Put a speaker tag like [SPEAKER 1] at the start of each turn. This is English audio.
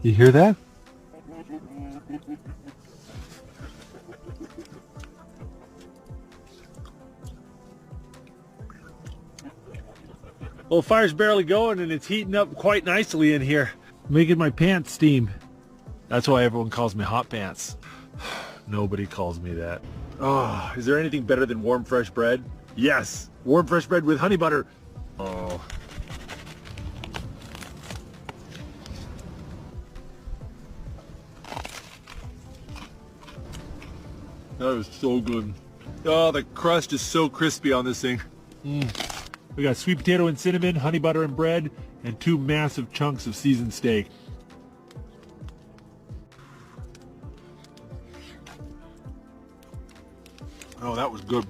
[SPEAKER 1] You hear that?
[SPEAKER 2] Well, the fire's barely going and it's heating up quite nicely in here, making my pants steam. That's why everyone calls me Hot Pants. Nobody calls me that. Oh, is there anything better than warm fresh bread? Yes, warm fresh bread with honey butter. Oh. That is so good. Oh, the crust is so crispy on this thing. We got sweet potato and cinnamon, honey butter and bread, and 2 massive chunks of seasoned steak. Oh, that was good.